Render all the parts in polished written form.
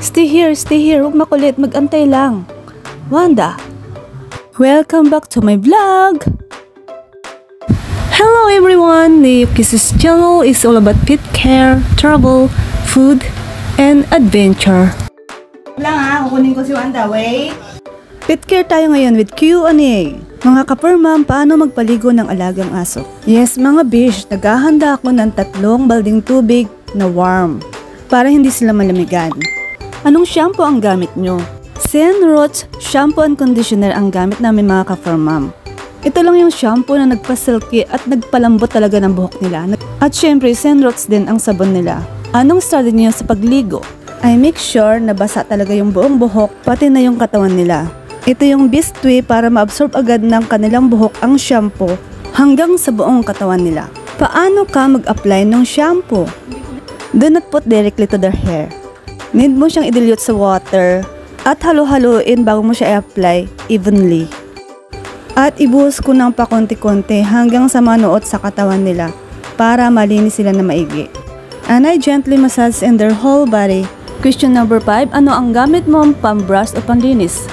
Stay here. Huwag makulit. Mag-antay lang. Wanda. Welcome back to my vlog. Hello everyone. The Kisses channel is all about pet care, travel, food, and adventure. Lang ha, kukunin ko si Wanda. Wait. Pet care tayo ngayon with Q&A. Mga ka-permam, paano magpaligo ng alagang aso? Yes, mga bish, naghahanda ako ng 3 balding tubig na warm para hindi sila malamigan. Anong shampoo ang gamit nyo? Senroth Shampoo and Conditioner ang gamit namin mga ka-permam. Ito lang yung shampoo na nagpasilky at nagpalambot talaga ng buhok nila. At syempre, Senroth din ang sabon nila. Anong strategy niyo sa pagligo? I make sure na basa talaga yung buong buhok, pati na yung katawan nila. Ito yung best way para ma-absorb agad ng kanilang buhok ang shampoo hanggang sa buong katawan nila. Paano ka mag-apply ng shampoo? Do not put directly to their hair. Need mo siyang i-dilute sa water at halo-haloin bago mo siya i-apply evenly. At ibuhos ko ng pakonti-konti hanggang sa manuot sa katawan nila para malinis sila na maigi. And I gently massage in their whole body. Question number 5, ano ang gamit mo pang-brush o panlinis?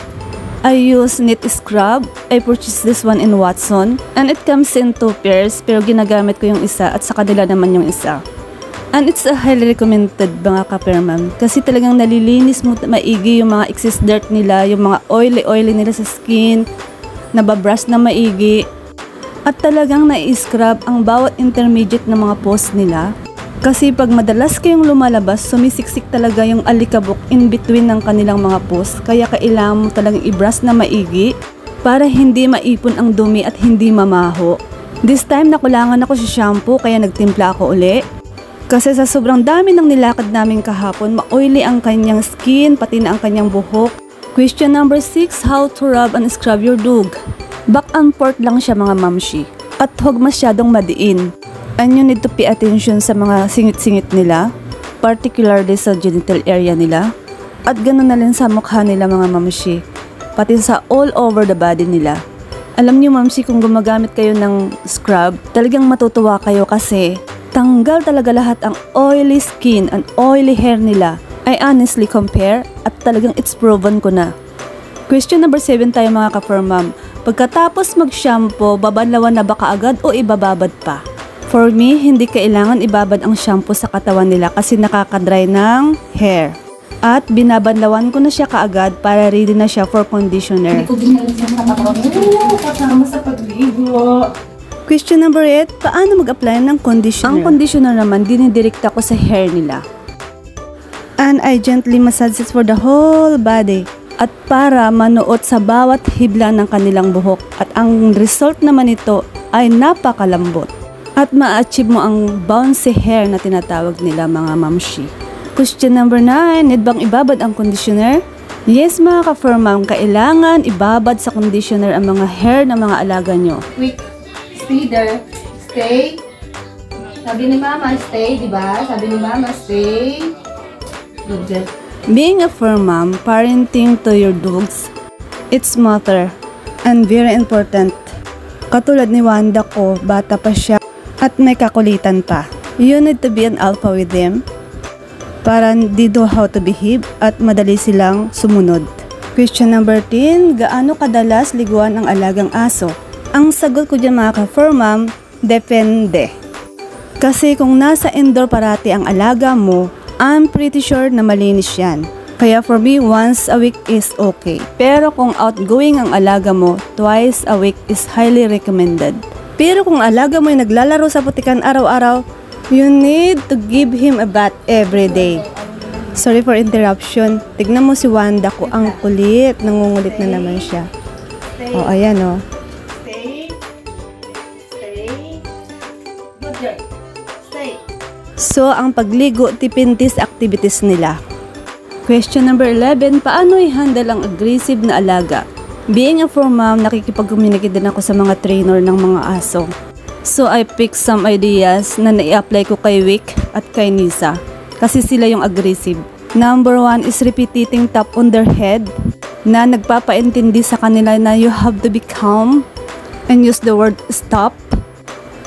I use Knit Scrub. I purchased this one in Watson. And it comes in 2 pairs pero ginagamit ko yung isa at sa kanila naman yung isa. And it's a highly recommended mga ka-permam kasi talagang nalilinis mo maigi yung mga excess dirt nila, yung mga oily nila sa skin, nababrush na maigi. At talagang na-scrub ang bawat intermediate na mga pores nila. Kasi pag madalas kayong lumalabas, sumisiksik talaga yung alikabok in between ng kanilang mga pores. Kaya kailangan mo talagang i-brush na maigi para hindi maipon ang dumi at hindi mamaho. This time nakulangan ako sa shampoo kaya nagtimpla ako uli. Kasi sa sobrang dami ng nilakad namin kahapon, ma-oily ang kanyang skin pati na ang kanyang buhok. Question number 6, how to rub and scrub your dog? Back and forth lang siya mga mamshi. At huwag masyadong madiin. And you need to pay attention sa mga singit-singit nila, particularly sa genital area nila. At ganoon na rin sa mukha nila mga mamshi, pati sa all over the body nila. Alam niyo mamshi, kung gumagamit kayo ng scrub, talagang matutuwa kayo kasi tanggal talaga lahat ang oily skin and oily hair nila. I honestly compare at talagang it's proven ko na. Question number 7 tayo mga ka-permam. Pagkatapos mag-shampoo, babanlawan na ba kaagad o ibababad pa? For me, hindi kailangan ibabad ang shampoo sa katawan nila kasi nakakadry ng hair. At binabanlawan ko na siya kaagad para ready na siya for conditioner. Kasama sa pagligo. Question number 8, paano mag-apply ng conditioner? Ang conditioner naman, dinidirekta ko sa hair nila. And I gently massage it for the whole body. At para manuot sa bawat hibla ng kanilang buhok. At ang result naman nito ay napakalambot. At ma-achieve mo ang bouncy hair na tinatawag nila mga mamshi. Question number 9, need bang ibabad ang conditioner? Yes mga ka-permam, kailangan ibabad sa conditioner ang mga hair ng mga alaga nyo. Quick, stay there. Stay. Sabi ni Mama, stay, di ba? Sabi ni Mama, stay. Good. Being a fur mom, parenting to your dogs, it's matter and very important. Katulad ni Wanda ko, bata pa siya at may kakulitan pa. You need to be an alpha with them para they know how to behave at madali silang sumunod. Question number 10, gaano kadalas liguan ang alagang aso? Ang sagot ko dyan mga ka-fur mom, depende. Kasi kung nasa indoor parati ang alaga mo, I'm pretty sure na malinis yan. Kaya for me, once a week is okay. Pero kung outgoing ang alaga mo, twice a week is highly recommended. Pero kung alaga mo ay naglalaro sa putikan araw-araw, you need to give him a bath every day. Sorry for interruption. Tignan mo si Wanda ko, ang kulit. Nangungulit na naman siya. Oh, ayan oh. Stay. Stay. Good girl. Stay. So, ang pagligo, tipintis activities nila. Question number 11, paano i-handle ang aggressive na alaga? Being a fur mom, nakikipag-communicate din ako sa mga trainer ng mga aso. So, I picked some ideas na na-i-apply ko kay Wick at kay Nisa. Kasi sila yung aggressive. Number 1 is repeating tap on their head na nagpapaintindi sa kanila na you have to be calm and use the word stop.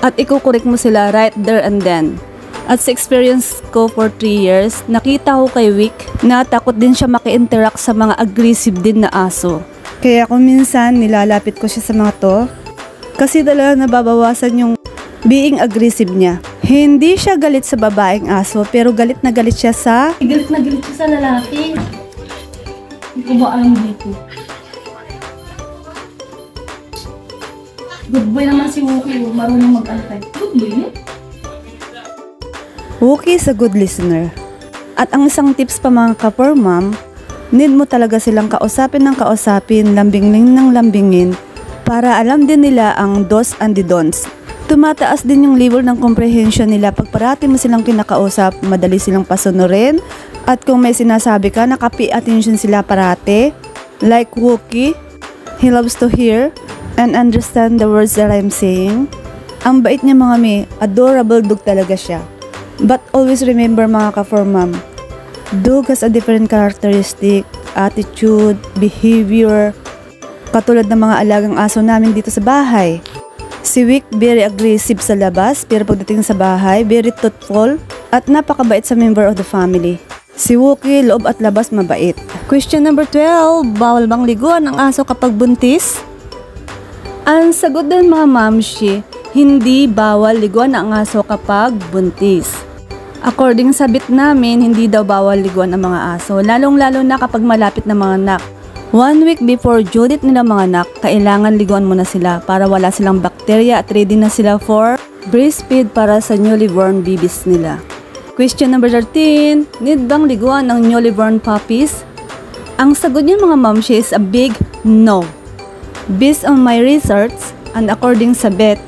At ikukorek mo sila right there and then. At sa experience ko for 3 years, nakita ko kay Wick na takot din siya maki-interact sa mga aggressive din na aso. Kaya kung minsan nilalapit ko siya sa mga to, kasi talaga nababawasan yung being aggressive niya. Hindi siya galit sa babaeng aso, pero galit na galit siya sa... Galit na galit siya sa lalaki. Hindi ko ba alam dito? Good boy naman si Wookie, marunong mag-alpay. Good boy yun? Wookie is a good listener. At ang isang tips pa mga ka-fur mom, need mo talaga silang kausapin ng kausapin, lambingin ng lambingin, para alam din nila ang dos and the don'ts. Tumataas din yung level ng comprehension nila pag parati mo silang kinakausap, madali silang pasunurin, at kung may sinasabi ka, naka-pay attention sila parati. Like Wookie, he loves to hear and understand the words that I'm saying. Ang bait niya mga may, adorable dog talaga siya. But always remember mga ka-fur mom, dog has a different characteristic, attitude, behavior, katulad ng mga alagang aso namin dito sa bahay. Si Wick, very aggressive sa labas, pero pagdating sa bahay, very thoughtful at napakabait sa member of the family. Si Wookie, loob at labas mabait. Question number 12, bawal bang liguan ang aso kapag buntis? Ang sagot din mga mamshi, hindi bawal liguan ang aso kapag buntis. According sa bit namin, hindi daw bawal liguan ang mga aso, lalong-lalo na kapag malapit na mga anak. 1 week before due date nila mga anak, kailangan liguan muna sila para wala silang bakterya at ready na sila for breastfeed para sa newly born babies nila. Question number 13, need bang liguan ang newly born puppies? Ang sagot niya mga mamshi is a big no. Based on my research and according sa vet,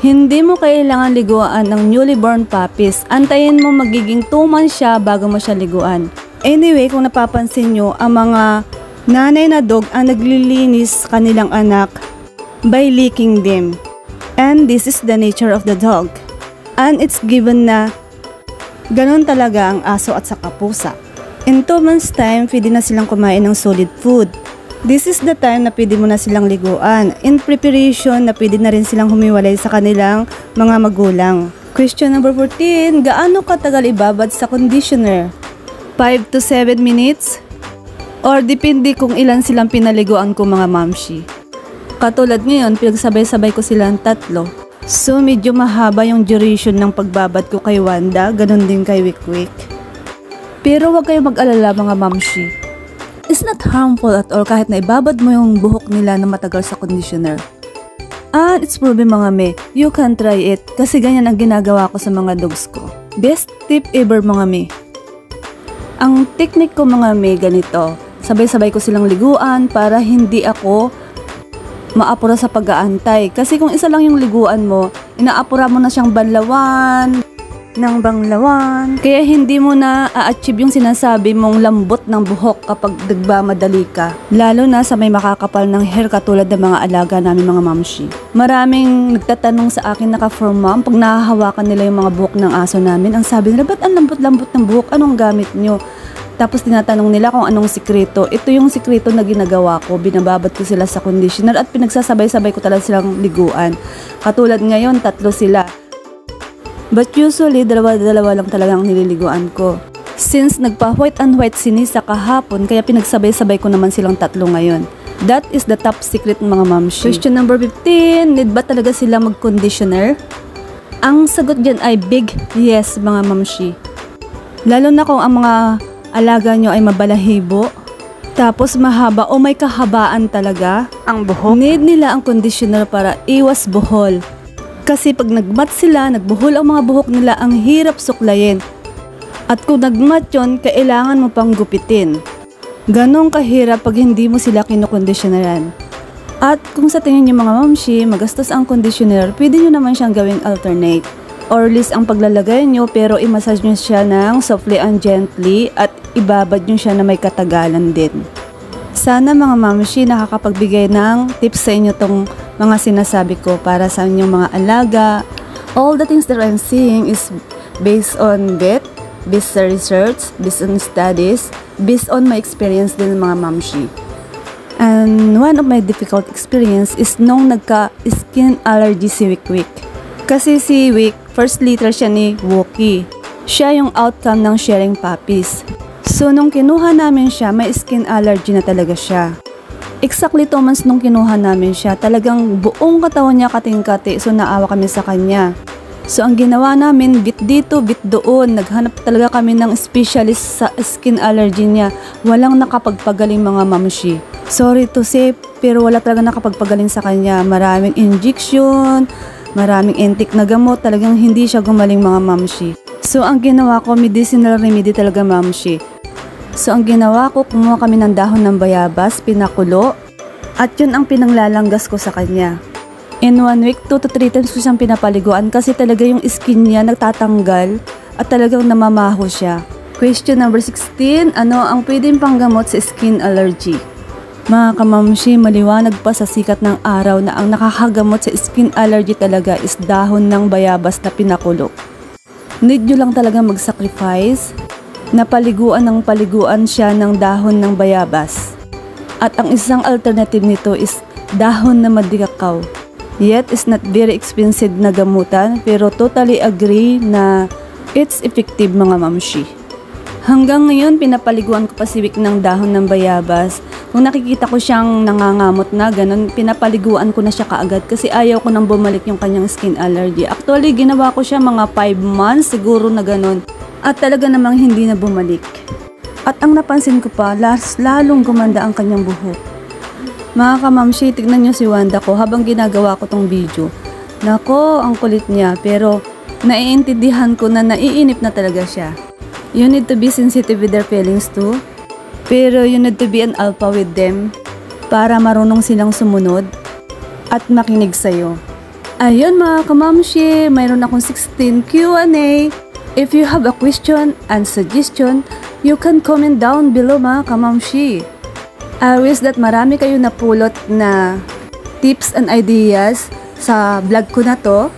hindi mo kailangan liguan ng newly born puppies. Antayin mo magiging 2 months siya bago mo siya liguan. Anyway, kung napapansin nyo, ang mga nanay na dog ang naglilinis kanilang anak by licking them. And this is the nature of the dog. And it's given na ganun talaga ang aso at saka pusa. In 2 months time, pwede na silang kumain ng solid food. This is the time na pwede mo na silang liguan. In preparation na pwede na rin silang humiwalay sa kanilang mga magulang. Question number 14, gaano katagal ibabad sa conditioner? 5 to 7 minutes? Or depende kung ilan silang pinaliguan ko mga mamshi. Katulad ngayon, pinagsabay-sabay ko silang 3. So medyo mahaba yung duration ng pagbabad ko kay Wanda, ganun din kay Wick. Pero wag kayo mag-alala mga mamshi. It's not harmful at all kahit na ibabad mo yung buhok nila na matagal sa conditioner. And it's proven mga me, you can try it kasi ganyan ang ginagawa ko sa mga dogs ko. Best tip ever mga me. Ang technique ko mga me ganito, sabay-sabay ko silang liguan para hindi ako maapura sa pag-aantay. Kasi kung isa lang yung liguan mo, inaapura mo na siyang banlawan, ng banglawan. Kaya hindi mo na a-achieve yung sinasabi mong lambot ng buhok kapag nagmamadali ka. Lalo na sa may makakapal ng hair katulad ng mga alaga namin mga mamshi. Maraming nagtatanong sa akin naka-fur mom pag nahahawakan nila yung mga buhok ng aso namin. Ang sabi nila, ba't ang lambot-lambot ng buhok? Anong gamit nyo? Tapos tinatanong nila kung anong sikreto. Ito yung sikreto na ginagawa ko. Binababad ko sila sa conditioner at pinagsasabay-sabay ko talaga silang liguan. Katulad ngayon, 3 sila. But usually, 2 lang talaga ang nililiguan ko. Since nagpa-white and white si Nisa kahapon, kaya pinagsabay-sabay ko naman silang 3 ngayon. That is the top secret mga mamshi. Question number 15, need ba talaga sila mag-conditioner? Ang sagot dyan ay big yes mga mamshi. Lalo na kung ang mga alaga nyo ay mabalahibo, tapos mahaba o may kahabaan talaga ang buhok. Need nila ang conditioner para iwas buhol. Kasi pag nagmat sila, nagbuhol ang mga buhok nila, ang hirap suklayin. At kung nagmat yun, kailangan mo pang gupitin. Ganong kahirap pag hindi mo sila kinukondisyoneran. At kung sa tingin nyo mga mamshi, magastos ang conditioner, pwede nyo naman siyang gawing alternate. Or list ang paglalagay nyo pero i-massage nyo siya ng softly and gently at ibabad nyo siya na may katagalan din. Sana mga mamshi nakakapagbigay ng tips sa inyo tong mga sinasabi ko para sa inyong mga alaga. All the things that I'm saying is based on vet, based sa research, based on studies, based on my experience din mga mamshi. And one of my difficult experience is nung nagka-skin allergy si Wick. Kasi si Wick, first litter siya ni Wookie. Siya yung outcome ng sharing puppies. So nung kinuha namin siya, may skin allergy na talaga siya. Exactly 2 months nung kinuha namin siya, talagang buong katawan niya kating-kati, so naawa kami sa kanya. So ang ginawa namin, bit dito, bit doon, naghanap talaga kami ng specialist sa skin allergy niya. Walang nakapagpagaling mga mamshi. Sorry to say, pero wala talaga nakapagpagaling sa kanya. Maraming injection, maraming antique na gamot, talagang hindi siya gumaling mga mamshi. So ang ginawa ko, medicinal remedy talaga mamshi. So ang ginawa ko, kumuha kami ng dahon ng bayabas, pinakulo, at yun ang pinanglalanggas ko sa kanya. In 1 week, 2 to 3 times ko siyang pinapaliguan kasi talaga yung skin niya nagtatanggal at talagang namamaho siya. Question number 16, ano ang pwedeng panggamot sa skin allergy? Mga kamamshi, maliwanag pa sa sikat ng araw na ang nakakagamot sa skin allergy talaga is dahon ng bayabas na pinakulo. Need nyo lang talaga mag-sacrifice na paliguan ng paliguan siya ng dahon ng bayabas. At ang isang alternative nito is dahon na madikakaw. Yet, it's not very expensive na gamutan, pero totally agree na it's effective mga mamshi. Hanggang ngayon, pinapaliguan ko pa si Vic ng dahon ng bayabas. Kung nakikita ko siyang nangangamot na ganun, pinapaliguan ko na siya kaagad kasi ayaw ko nang bumalik yung kanyang skin allergy. Actually, ginawa ko siya mga 5 months siguro na ganun. At talaga namang hindi na bumalik. At ang napansin ko pa, lalong gumanda ang kanyang buhok. Mga kamamshi, tignan nyo si Wanda ko habang ginagawa ko tong video. Nako, ang kulit niya, pero naiintindihan ko na naiinip na talaga siya. You need to be sensitive with their feelings too. Pero you need to be an alpha with them para marunong silang sumunod at makinig sa'yo. Ayun mga kamamshi, mayroon akong 16 Q&A. If you have a question and suggestion, you can comment down below mga kamamshi. I wish that marami kayo napulot na tips and ideas sa vlog ko na to.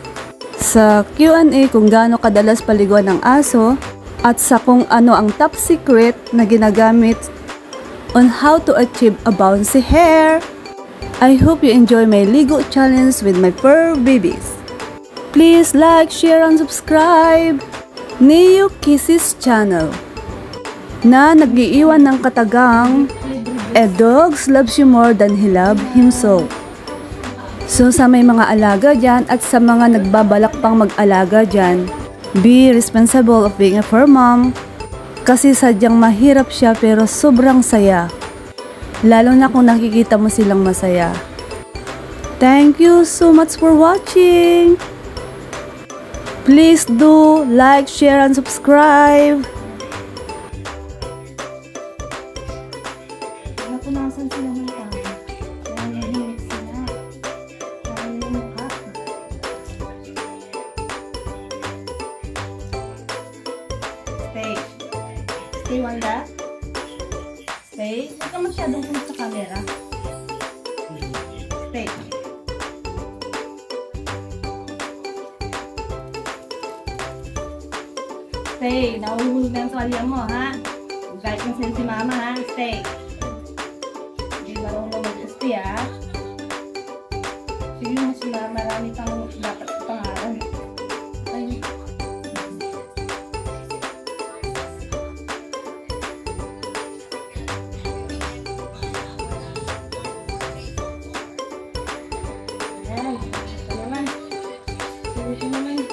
Sa Q&A kung gaano kadalas paliguan ng aso at sa kung ano ang top secret na ginagamit on how to achieve a bouncy hair. I hope you enjoy my Ligo challenge with my fur babies. Please like, share, and subscribe Neo Kisses channel na nag-iiwan ng katagang a dog loves you more than he loves himself. So sa may mga alaga dyan at sa mga nagbabalak pang mag-alaga dyan, be responsible of being a fur mom kasi sadyang mahirap siya pero sobrang saya. Lalo na kung nakikita mo silang masaya. Thank you so much for watching. Please do like, share, and subscribe. Napunasan sila ng tao. Kaya nahinig sila. Kaya yung mukha. Stay. Stay, Wanda. Stay. Huwag ka masyadong pumunta sa camera. Stay. Stay. Nahuhulog na yung tuwalya mo, ha? Kahit na sa'yo si mama, ha? Stay. Hindi marunong mag-stay, ha? Sige mo sila. Marami pang dapat pangalan. Ay. Ayan. Ito naman. Ito naman.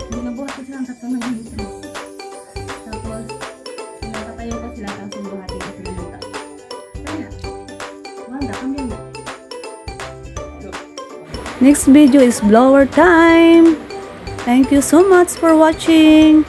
Binabuhat ko silang tatlo ng hito. Tapos, nakatayo ko sila ang sumbuhati ko sila ng tatlo. Kaya, Wanda, kami na. Next video is blower time. Thank you so much for watching.